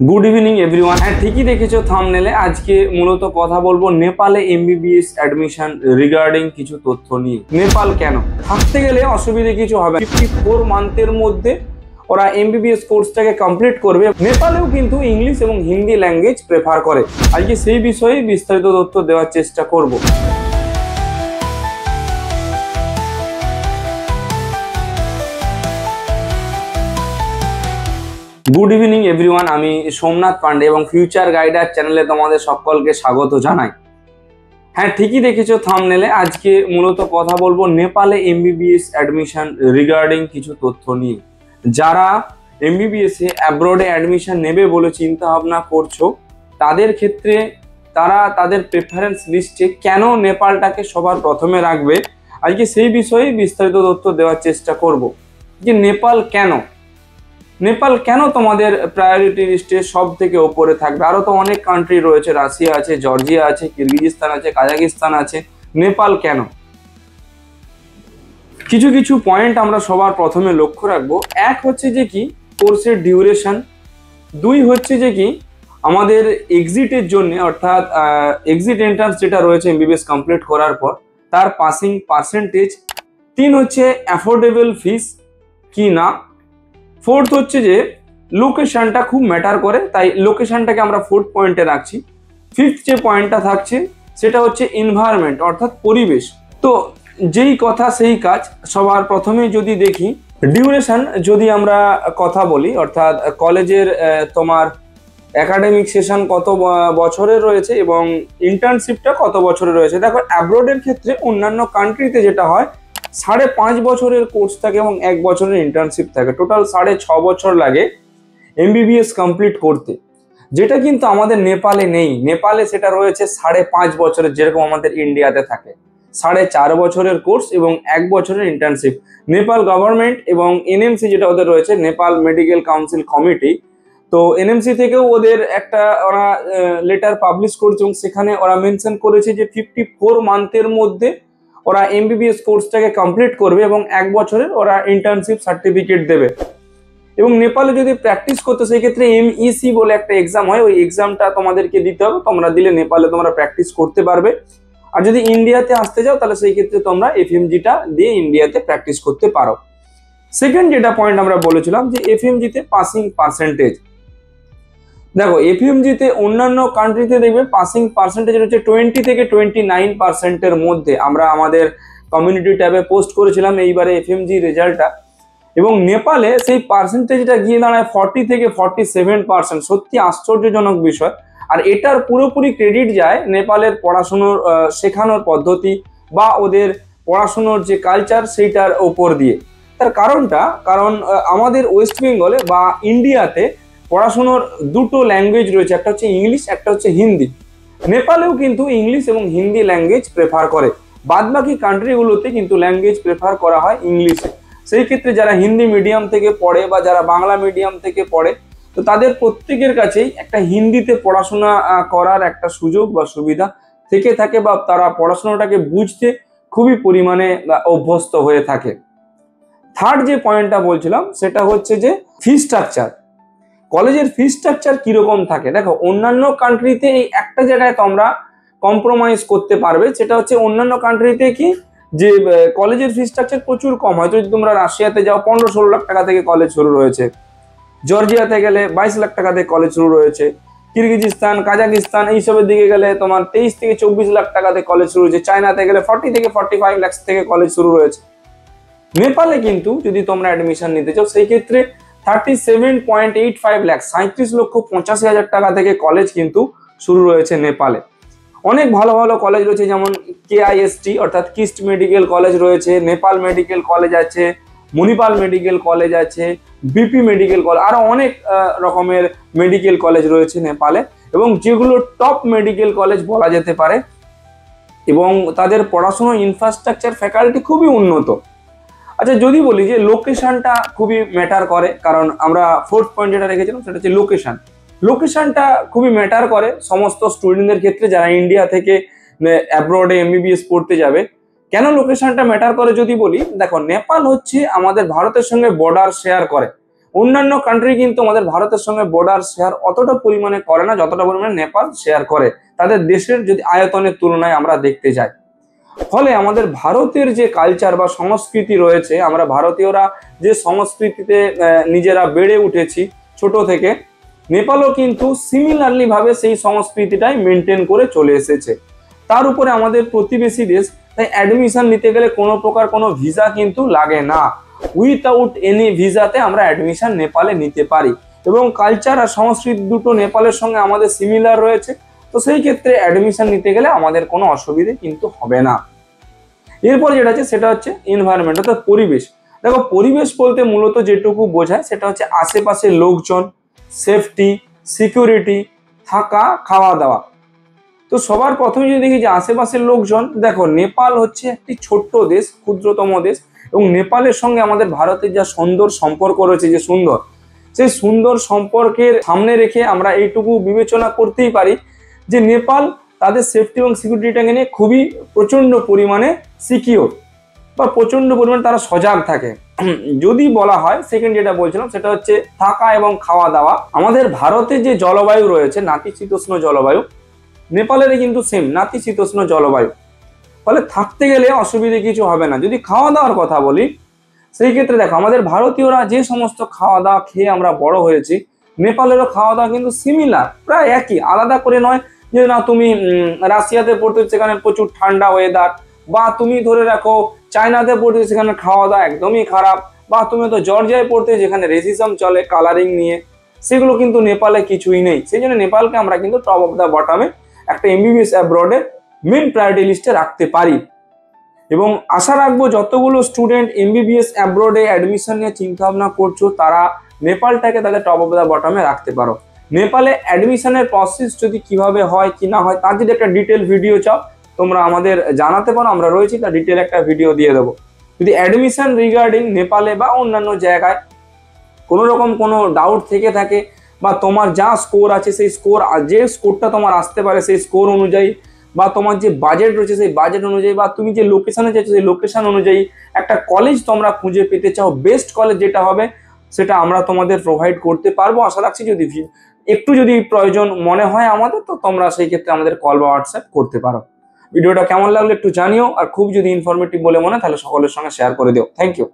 Good evening everyone. হ্যাঁ, ঠিকই দেখেছো থাম্বনেলে। আজকে মূলত কথা বলবো নেপালে এমবিবিএস অ্যাডমিশন রিগার্ডিং কিছু তথ্য নিয়ে। নেপাল কেন থাকতে গেলে অসুবিধে কিছু হবে। 54 মান্থের মধ্যে ওরা এমবিবিএস কোর্সটাকে কমপ্লিট করবে। নেপালেও কিন্তু ইংলিশ এবং হিন্দি ল্যাঙ্গুয়েজ প্রেফার করে। আজকে সেই বিষয়ে বিস্তারিত তথ্য দেওয়ার চেষ্টা করব। গুড ইভিনিং এভরিওয়ান, আমি সোমনাথ পান্ডে এবং ফিউচার গাইডার চ্যানেলে তোমাদের সকলকে স্বাগত জানাই। হ্যাঁ, ঠিকই দেখেছো থাম্বনেলে। আজকে মূলত কথা বলবো নেপালে এমবিবিএস অ্যাডমিশন রিগার্ডিং কিছু তথ্য নিয়ে। যারা এমবিবিএস এ অ্যাব্রডে অ্যাডমিশন নেবে বলে চিন্তা ভাবনা করছো, তাদের ক্ষেত্রে তারা তাদের প্রেফারেন্স লিস্টে কেন নেপালটাকে সবার প্রথমে রাখবে, আজকে সেই বিষয়ে বিস্তারিত তথ্য দেওয়ার চেষ্টা করব। যে নেপাল কেন তোমাদের প্রায়োরিটি লিস্টে সব থেকে ওপরে থাকবে। আরো তো অনেক কান্ট্রি রয়েছে, রাশিয়া আছে, জর্জিয়া আছে, কিরগিজস্তান আছে, কাজাকিস্তান আছে। নেপাল কেন? কিছু কিছু পয়েন্ট আমরা সবার প্রথমে লক্ষ্য রাখবো। এক হচ্ছে যে কি কোর্সের ডিউরেশন, দুই হচ্ছে যে কি আমাদের এক্সিটের জন্য, অর্থাৎ এক্সিট এন্ট্রান্স যেটা রয়েছে এমবিবিএস কমপ্লিট করার পর তার পাসিং পার্সেন্টেজ, তিন হচ্ছে অ্যাফোর্ডেবল ফিস কি না, ফোর্থ হচ্ছে যে লোকেশনটা খুব ম্যাটার করে, তাই লোকেশনটাকে আমরা ফোর্থ পয়েন্টে রাখছি। ফিফথ যে পয়েন্টটা থাকছে সেটা হচ্ছে এনভায়রনমেন্ট, অর্থাৎ পরিবেশ। তো যেই কথা সেই কাজ, সবার প্রথমে যদি দেখি ডিউরেশন, যদি আমরা কথা বলি, অর্থাৎ কলেজের তোমার একাডেমিক সেশন কত বছরের রয়েছে এবং ইন্টার্নশিপটা কত বছরের রয়েছে। দেখো, অ্যাব্রোডের ক্ষেত্রে অন্যান্য কান্ট্রিতে যেটা হয় 5.5 বছরের কোর্স থাকে এবং 1 বছরের ইন্টার্নশিপ থাকে। টোটাল 6.5 বছর লাগে এমবিবিএস কমপ্লিট করতে, যেটা কিন্তু আমাদের নেপালে নেই। নেপালে সেটা রয়েছে 5.5 বছরের, যেরকম আমাদের ইন্ডিয়াতে থাকে 4.5 বছরের কোর্স এবং 1 বছরের ইন্টার্নশিপ। নেপাল গভর্নমেন্ট এবং এনএমসি যেটা ওদের রয়েছে, নেপাল মেডিকেল কাউন্সিল কমিটি, তো এনএমসি থেকেও ওদের একটা ওরা লেটার পাবলিশ করেছে এবং সেখানে ওরা মেনশন করেছে যে 54 মান্থের মধ্যে ওরা এমবিবিএস কোর্সটাকে কমপ্লিট করবে এবং 1 বছরের ওরা ইন্টার্নশিপ সার্টিফিকেট দেবে। এবং নেপালে যদি প্র্যাকটিস করতে, সেই ক্ষেত্রে এমইসি বলে একটা এক্সাম হয়, ওই এক্সামটা তোমাদেরকে দিতে হবে। তোমরা দিলে নেপালে তোমরা প্র্যাকটিস করতে পারবে। আর যদি ইন্ডিয়াতে আসতে যাও তাহলে সেই ক্ষেত্রে তোমরা এফএমজিটা দিয়ে ইন্ডিয়াতে প্র্যাকটিস করতে পারো। সেকেন্ড যেটা পয়েন্ট আমরা বলেছিলাম যে এফএমজিতে পাসিং পার্সেন্টেজ। দেখো, এফএমজিতে অন্যান্য কান্ট্রিতে দেখবে পাসিং পার্সেন্টেজ হচ্ছে 20 থেকে 29%-এর মধ্যে। আমরা আমাদের কমিউনিটি ট্যাবে পোস্ট করেছিলাম এইবারে এফএমজি রেজাল্টটা, এবং নেপালে সেই পার্সেন্টেজটা গিয়ে দাঁড়ায় 40 থেকে 47%। সত্যি আশ্চর্যজনক বিষয়। আর এটার পুরোপুরি ক্রেডিট যায় নেপালের পড়াশুনোর শেখানোর পদ্ধতি বা ওদের পড়াশুনোর যে কালচার সেইটার ওপর দিয়ে। তার কারণ আমাদের ওয়েস্ট বেঙ্গলে বা ইন্ডিয়াতে পড়াশুনোর দুটো ল্যাঙ্গুয়েজ রয়েছে, একটা হচ্ছে ইংলিশ, একটা হচ্ছে হিন্দি। নেপালেও কিন্তু ইংলিশ এবং হিন্দি ল্যাঙ্গুয়েজ প্রেফার করে, বাদবাকি কান্ট্রিগুলোতে কিন্তু ল্যাঙ্গুয়েজ প্রেফার করা হয় ইংলিশে। সেই ক্ষেত্রে যারা হিন্দি মিডিয়াম থেকে পড়ে বা যারা বাংলা মিডিয়াম থেকে পড়ে, তো তাদের প্রত্যেকের কাছেই একটা হিন্দিতে পড়াশোনা করার একটা সুযোগ বা সুবিধা থেকে থাকে, বা তারা পড়াশোনাটাকে বুঝতে খুবই পরিমাণে অভ্যস্ত হয়ে থাকে। থার্ড যে পয়েন্টটা বলছিলাম সেটা হচ্ছে যে ফি স্ট্রাকচার। কলেজের ফি স্ট্রাকচার কিরকম থাকে। দেখো, অন্যান্য কান্ট্রিতে এই একটা জায়গায় তোমরা কম্প্রোমাইজ করতে পারবে, সেটা হচ্ছে অন্যান্য কান্ট্রিতে কি যে কলেজের ফি স্ট্রাকচার প্রচুর কম। হয়তো যদি তোমরা রাশিয়াতে যাও 15-16 লাখ টাকা থেকে কলেজ শুরু রয়েছে, জর্জিয়াতে গেলে 22 লাখ টাকা থেকে কলেজ শুরু রয়েছে, কিরগিজস্তান, কাজাকিস্তান এইসবের দিকে গেলে তোমার 23 থেকে 24 লাখ টাকা থেকে কলেজ শুরু হয়েছে, চায়নাতে গেলে 40 থেকে 45 লাখ থেকে কলেজ শুরু রয়েছে। নেপালে কিন্তু যদি তোমরা অ্যাডমিশন নিতে চাও সেই ক্ষেত্রে 37.85 লাখ, 37,85,000 টাকা থেকে কলেজ কিন্তু শুরু রয়েছে নেপালে। অনেক ভালো ভালো কলেজ রয়েছে, যেমন কেআইএসটি অর্থাৎ কিস্ট মেডিকেল কলেজ রয়েছে, নেপাল মেডিকেল কলেজ আছে, মণিপাল মেডিকেল কলেজ আছে, বিপি মেডিকেল কলেজ, আরো অনেক রকমের মেডিকেল কলেজ রয়েছে নেপালে, এবং যেগুলো টপ মেডিকেল কলেজ বলা যেতে পারে, এবং তাদের পড়াশোনার ইনফ্রাস্ট্রাকচার ফ্যাকাল্টি খুবই উন্নত। আচ্ছা, যদি বলি যে লোকেশনটা খুবই ম্যাটার করে, কারণ আমরা ফোর্থ পয়েন্ট যেটা রেখেছিলাম সেটা হচ্ছে লোকেশনটা খুবই ম্যাটার করে সমস্ত স্টুডেন্টদের ক্ষেত্রে যারা ইন্ডিয়া থেকে অ্যাব্রডে এমবিবিএস পড়তে যাবে। কেন লোকেশনটা ম্যাটার করে যদি বলি, দেখো, নেপাল হচ্ছে আমাদের ভারতের সঙ্গে বর্ডার শেয়ার করে। অন্যান্য কান্ট্রি কিন্তু আমাদের ভারতের সঙ্গে বর্ডার শেয়ার অতটা পরিমাণে করে না যতটা পরিমাণে নেপাল শেয়ার করে তাদের দেশের যদি আয়তনের তুলনায় আমরা দেখতে যাই। ফলে আমাদের ভারতের যে কালচার বা সংস্কৃতি রয়েছে, আমরা ভারতীয়রা যে সংস্কৃতিতে নিজেরা বেড়ে উঠেছি ছোট থেকে, নেপালও কিন্তু সিমিলারলি ভাবে সেই সংস্কৃতিটাই মেনটেন করে চলে এসেছে। তার উপরে আমাদের প্রতিবেশী দেশ, তাই অ্যাডমিশন নিতে গেলে কোনো প্রকার কোনো ভিসা কিন্তু লাগে না। উইথাউট এনি ভিসাতে আমরা অ্যাডমিশন নেপালে নিতে পারি এবং কালচার আর সংস্কৃতি দুটো নেপালের সঙ্গে আমাদের সিমিলার রয়েছে। তো সেই ক্ষেত্রে অ্যাডমিশন নিতে গেলে আমাদের কোনো অসুবিধে কিন্তু হবে না। এরপর যেটা আছে সেটা হচ্ছে এনভায়রনমেন্ট, অর্থাৎ পরিবেশ। দেখো, পরিবেশ বলতে মূলত যেটুকু বোঝায় সেটা হচ্ছে আশেপাশের লোকজন, সেফটি, সিকিউরিটি, থাকা, খাওয়া দাওয়া। তো সবার প্রথমে যদি দেখি যে আশেপাশের লোকজন, দেখো নেপাল হচ্ছে একটি ছোট্ট দেশ, ক্ষুদ্রতম দেশ, এবং নেপালের সঙ্গে আমাদের ভারতের যা সুন্দর সম্পর্ক রয়েছে, যে সুন্দর, সেই সুন্দর সম্পর্কের সামনে রেখে আমরা এইটুকু বিবেচনা করতেই পারি যে নেপাল তাদের সেফটি এবং সিকিউরিটিটাকে নিয়ে খুবই প্রচন্ড পরিমাণে সিকিউর বা প্রচন্ড পরিমাণে তারা সজাগ থাকে। যদি বলা হয় সেকেন্ড যেটা বলছিলাম সেটা হচ্ছে থাকা এবং খাওয়া দাওয়া। আমাদের ভারতে যে জলবায়ু রয়েছে নাতিশীতোষ্ণ জলবায়ু, নেপালেরই কিন্তু সেম নাতিশীতোষ্ণ জলবায়ু। ফলে থাকতে গেলে অসুবিধে কিছু হবে না। যদি খাওয়া দাওয়ার কথা বলি, সেই ক্ষেত্রে দেখো আমাদের ভারতীয়রা যে সমস্ত খাওয়া দাওয়া খেয়ে আমরা বড় হয়েছি, নেপালেরও খাওয়া দাওয়া কিন্তু সিমিলার, প্রায় একই, আলাদা করে নয় যে না তুমি রাশিয়াতে পড়তে সেখানে প্রচুর ঠান্ডা ওয়েদার, বা তুমি ধরে রাখো চায়নাতে পড়তে সেখানে খাওয়া দাওয়া একদমই খারাপ, বা তুমি তো জর্জিয়ায় পড়তে যেখানে রেসিজম চলে কালারিং নিয়ে, সেগুলো কিন্তু নেপালে কিছুই নেই। সেই জন্য নেপালকে আমরা কিন্তু টপ অফ দ্য বটমে একটা এমবিবিএস অ্যাব্রডে মেন প্রায়োরিটি লিস্টে রাখতে পারি। এবং আশা রাখবো যতগুলো স্টুডেন্ট এমবিবিএস অ্যাব্রডে অ্যাডমিশন নিয়ে চিন্তা ভাবনা করছো তারা নেপালটাকে তাদের টপ অফ দ্য বটমে রাখতে পারো। নেপালে অ্যাডমিশনের প্রসেস যদি কিভাবে হয় কি না হয় তার যদি একটা ডিটেল ভিডিও চাও তোমরা আমাদের জানাতে পারো, আমরা রয়েছি, তার ডিটেল একটা ভিডিও দিয়ে দেবো। যদি অ্যাডমিশন রিগার্ডিং নেপালে বা অন্যান্য জায়গায় কোনো রকম কোনো ডাউট থেকে থাকে, বা তোমার যা স্কোর আছে সেই স্কোর, যে স্কোরটা তোমার আসতে পারে সেই স্কোর অনুযায়ী, বা তোমার যে বাজেট রয়েছে সেই বাজেট অনুযায়ী, বা তুমি যে লোকেশনে চাইছো সেই লোকেশন অনুযায়ী একটা কলেজ তোমরা খুঁজে পেতে চাও, বেস্ট কলেজ যেটা হবে সেটা আমরা তোমাদের প্রোভাইড করতে পারবো। আশা রাখছি যদি একটু যদি প্রয়োজন মনে হয় আমাদের, তো তোমরা সেই ক্ষেত্রে আমাদের কল বা হোয়াটসঅ্যাপ করতে পারো। ভিডিওটা কেমন লাগলো একটু জানিও, আর খুব যদি ইনফরমেটিভ বলে মনে হয় তাহলে সকলের সঙ্গে শেয়ার করে দিও। Thank you.